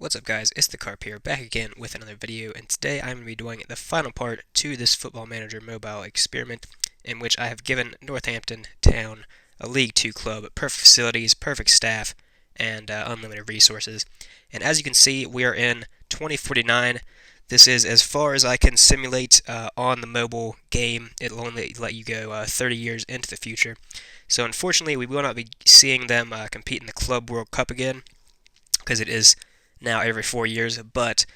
What's up guys, it's the Carp here, back again with another video, and today I'm going to be doing the final part to this Football Manager mobile experiment, in which I have given Northampton Town a League 2 club, perfect facilities, perfect staff, and unlimited resources. And as you can see, we are in 2049. This is as far as I can simulate on the mobile game. It'll only let you go 30 years into the future. So unfortunately, we will not be seeing them compete in the Club World Cup again, because it is now every 4 years, but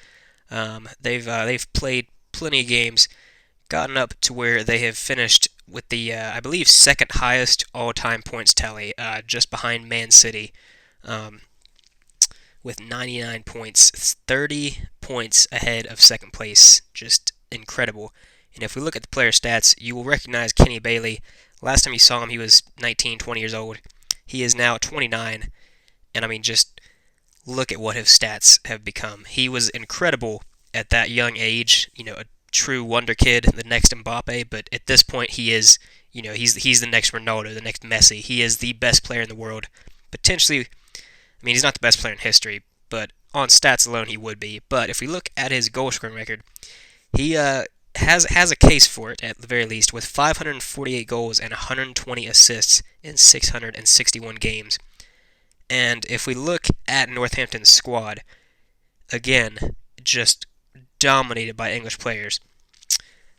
they've played plenty of games, gotten up to where they have finished with the I believe second highest all-time points tally, just behind Man City, with 99 points, 30 points ahead of second place. Just incredible. And if we look at the player stats, you will recognize Kenny Bailey. Last time you saw him, he was 19, 20 years old. He is now 29, and I mean, just look at what his stats have become. He was incredible at that young age, a true wonder kid, the next Mbappe, but at this point he is, he's the next Ronaldo, the next Messi. He is the best player in the world. Potentially, I mean, he's not the best player in history, but on stats alone he would be. But if we look at his goal scoring record, he has a case for it, at the very least, with 548 goals and 120 assists in 661 games. And if we look at Northampton's squad, again, just dominated by English players.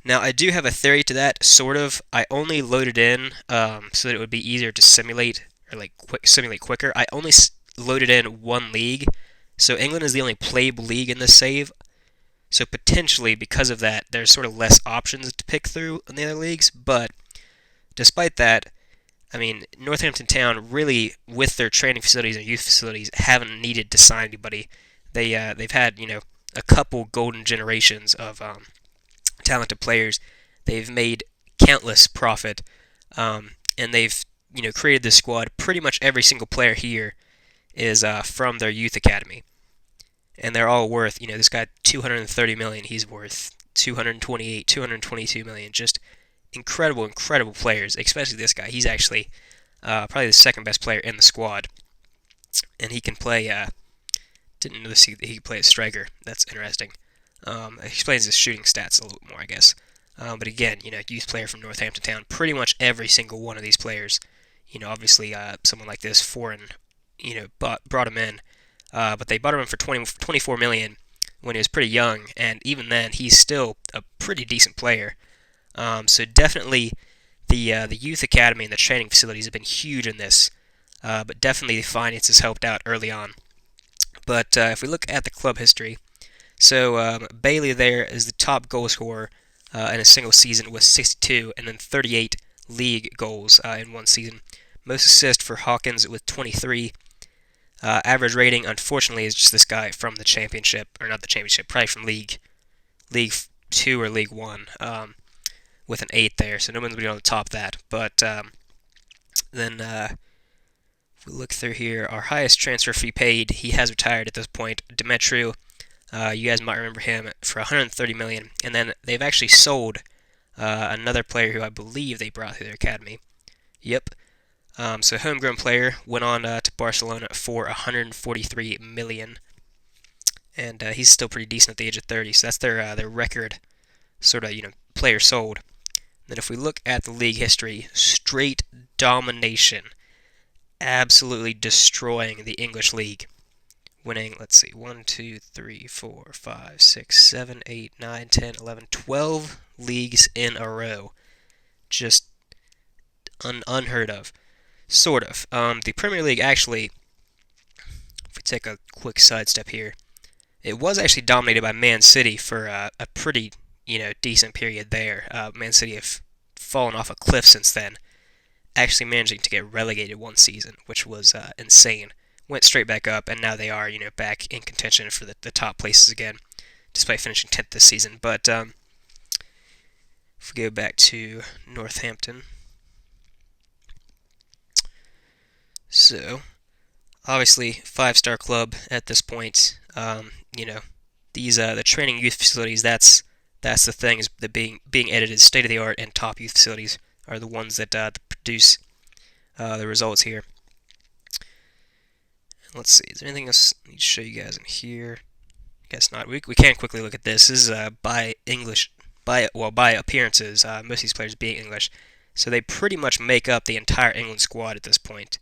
Now, I do have a theory to that, sort of. I only loaded in so that it would be easier to simulate, or simulate quicker. I only loaded in one league, so England is the only playable league in this save. So potentially, because of that, there's sort of less options to pick through in the other leagues. But despite that, I mean, Northampton Town really, with their training facilities and youth facilities, haven't needed to sign anybody. They've had a couple golden generations of talented players. They've made countless profit, and they've created this squad. Pretty much every single player here is from their youth academy, and they're all worth. This guy 230 million. He's worth 228, 222 million. Just incredible players, especially this guy. He's actually probably the second best player in the squad, and he can play. Didn't know he could play as striker. That's interesting. Explains his shooting stats a little bit more, I guess. But again, youth player from Northampton Town. Pretty much every single one of these players. Obviously, someone like this foreign, brought him in, but they bought him in for 24 million when he was pretty young, and even then, he's still a pretty decent player. So definitely the youth academy and the training facilities have been huge in this, but definitely the finances helped out early on. But if we look at the club history, so Bailey there is the top goal scorer in a single season with 62, and then 38 league goals in one season. Most assists for Hawkins with 23. Average rating, unfortunately, is just this guy from the championship, or not the championship, probably from League 2 or League 1. With an 8 there, so no one's going to be able to top that. But then if we look through here, our highest transfer fee paid, he has retired at this point, Demetriou. You guys might remember him for 130 million, and then they've actually sold another player who I believe they brought through their academy. Yep. So homegrown player went on to Barcelona for 143 million, and he's still pretty decent at the age of 30. So that's their record, sort of player sold. Then if we look at the league history, straight domination, absolutely destroying the English league, winning, let's see, 1, 2, 3, 4, 5, 6, 7, 8, 9, 10, 11, 12 leagues in a row. Just unheard of, sort of. The Premier League actually, if we take a quick sidestep here, it was actually dominated by Man City for a pretty decent period there. Man City have fallen off a cliff since then, actually managing to get relegated one season, which was insane. Went straight back up, and now they are, back in contention for the top places again, despite finishing 10th this season. But if we go back to Northampton, so obviously 5-star club at this point. These the training youth facilities. That's the thing, is that being edited, state-of-the-art and top youth facilities are the ones that produce the results here. Let's see, is there anything else I need to show you guys in here? Guess not. We can quickly look at this. This is by English, by appearances. Most of these players being English, so they pretty much make up the entire England squad at this point.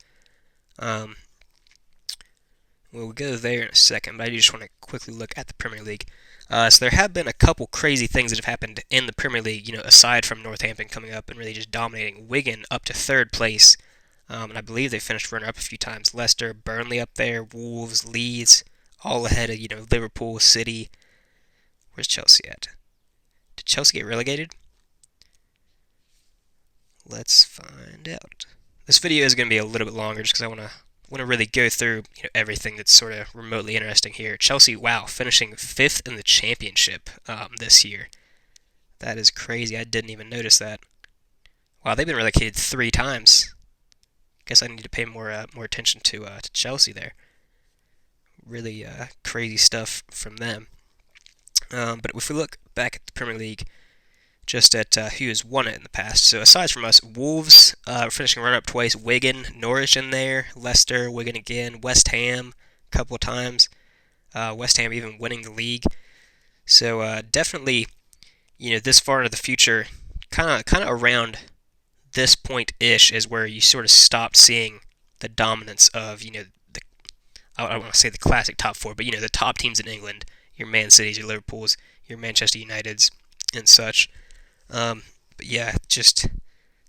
We'll go there in a second, but I just want to quickly look at the Premier League. So there have been a couple crazy things that have happened in the Premier League, aside from Northampton coming up and really just dominating. Wigan up to third place, and I believe they finished runner-up a few times. Leicester, Burnley up there, Wolves, Leeds, all ahead of, Liverpool, City. Where's Chelsea at? Did Chelsea get relegated? Let's find out. This video is going to be a little bit longer just because I want to really go through everything that's sort of remotely interesting here. Chelsea, wow, finishing 5th in the championship this year. That is crazy. I didn't even notice that. Wow, they've been relegated 3 times. Guess I need to pay more attention to Chelsea there. Really crazy stuff from them. But if we look back at the Premier League, just at who has won it in the past. So aside from us, Wolves finishing runner-up twice, Wigan, Norwich in there, Leicester, Wigan again, West Ham a couple of times, West Ham even winning the league. So definitely, this far into the future, kind of around this point-ish is where you sort of stopped seeing the dominance of, I don't want to say the classic top 4, but the top teams in England, your Man Cities, your Liverpools, your Manchester Uniteds, and such. But yeah, just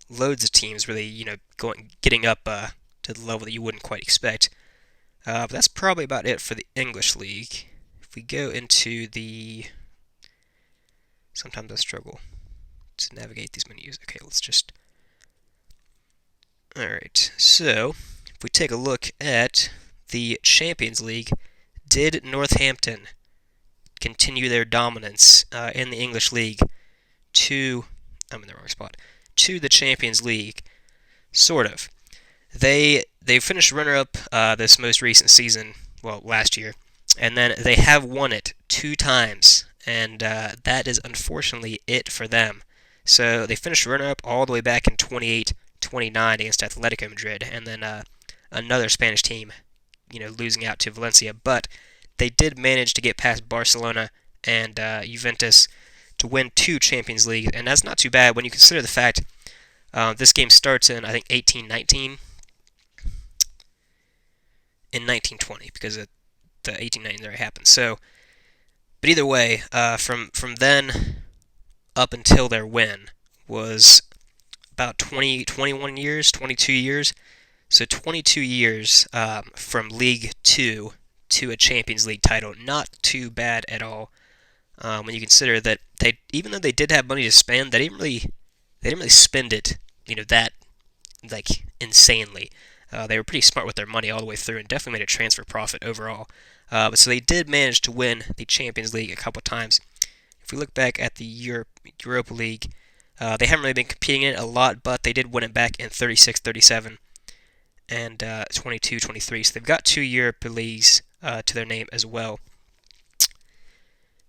loads of teams really, getting up to the level that you wouldn't quite expect. But that's probably about it for the English League. If we go into sometimes I struggle to navigate these menus. Okay, let's just. Alright, so if we take a look at the Champions League, did Northampton continue their dominance in the English League I'm in the wrong spot, to the Champions League? Sort of. They finished runner-up this most recent season, well, last year, and then they have won it 2 times, and that is unfortunately it for them. So they finished runner-up all the way back in 28-29 against Atletico Madrid, and then another Spanish team, losing out to Valencia, but they did manage to get past Barcelona and Juventus to win 2 Champions Leagues, and that's not too bad when you consider the fact this game starts in, I think, 1819 in 1920, because the 1819 there happened. So, but either way, from then up until their win was about 21 years, 22 years. So 22 years from League 2 to a Champions League title. Not too bad at all. When you consider that even though they did have money to spend, they didn't really spend it, that insanely. They were pretty smart with their money all the way through, and definitely made a transfer profit overall. But so they did manage to win the Champions League a couple times. If we look back at the Europa League, they haven't really been competing in it a lot, but they did win it back in 36-37 and 22-23. So they've got 2 Europa Leagues to their name as well.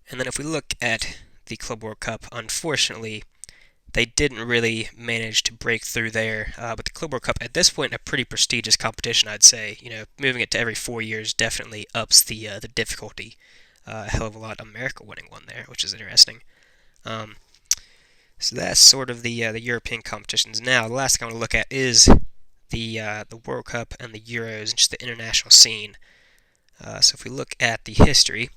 And then if we look at the Club World Cup, unfortunately, they didn't really manage to break through there. But the Club World Cup, at this point, a pretty prestigious competition, I'd say. Moving it to every 4 years definitely ups the difficulty a hell of a lot. America winning one there, which is interesting. So that's sort of the European competitions. Now, the last thing I want to look at is the World Cup and the Euros and just the international scene. So if we look at the history,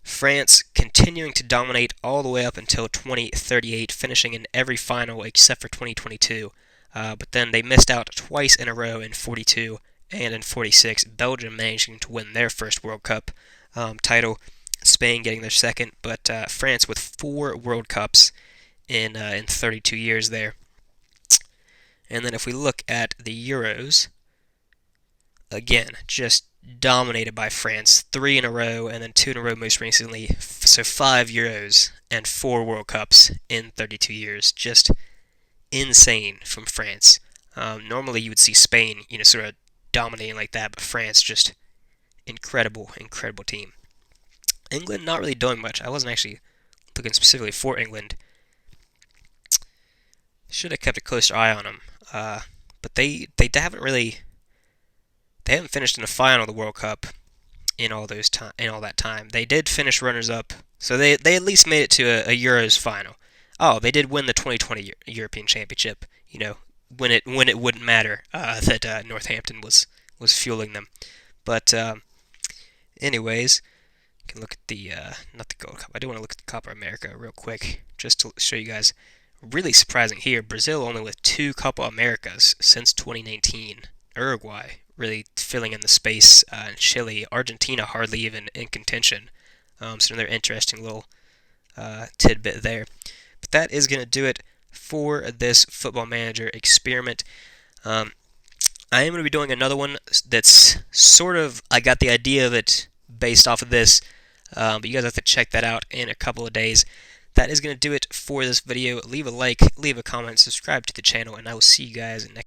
France continuing to dominate all the way up until 2038, finishing in every final except for 2022. But then they missed out twice in a row in 42 and in 46. Belgium managing to win their first World Cup title, Spain getting their second, but France with 4 World Cups in 32 years there. And then if we look at the Euros, again, just dominated by France, 3 in a row, and then 2 in a row most recently. So 5 Euros and 4 World Cups in 32 years. Just insane from France. Normally you would see Spain, sort of dominating like that, but France just incredible team. England not really doing much. I wasn't actually looking specifically for England. Should have kept a closer eye on them. But they they haven't finished in the final of the World Cup in all that time. They did finish runners-up, so they at least made it to a Euros final. Oh, they did win the 2020 European Championship. You know, when it wouldn't matter that Northampton was fueling them. But anyways, you can look at the not the Gold Cup. I do want to look at the Copa America real quick, just to show you guys. Really surprising here. Brazil only with 2 Copa Americas since 2019. Uruguay really filling in the space. Chile, Argentina hardly even in contention. So another interesting little tidbit there. But that is going to do it for this Football Manager experiment. I am going to be doing another one that's sort of, I got the idea of it based off of this, but you guys have to check that out in a couple of days. That is going to do it for this video. Leave a like, leave a comment, subscribe to the channel, and I will see you guys next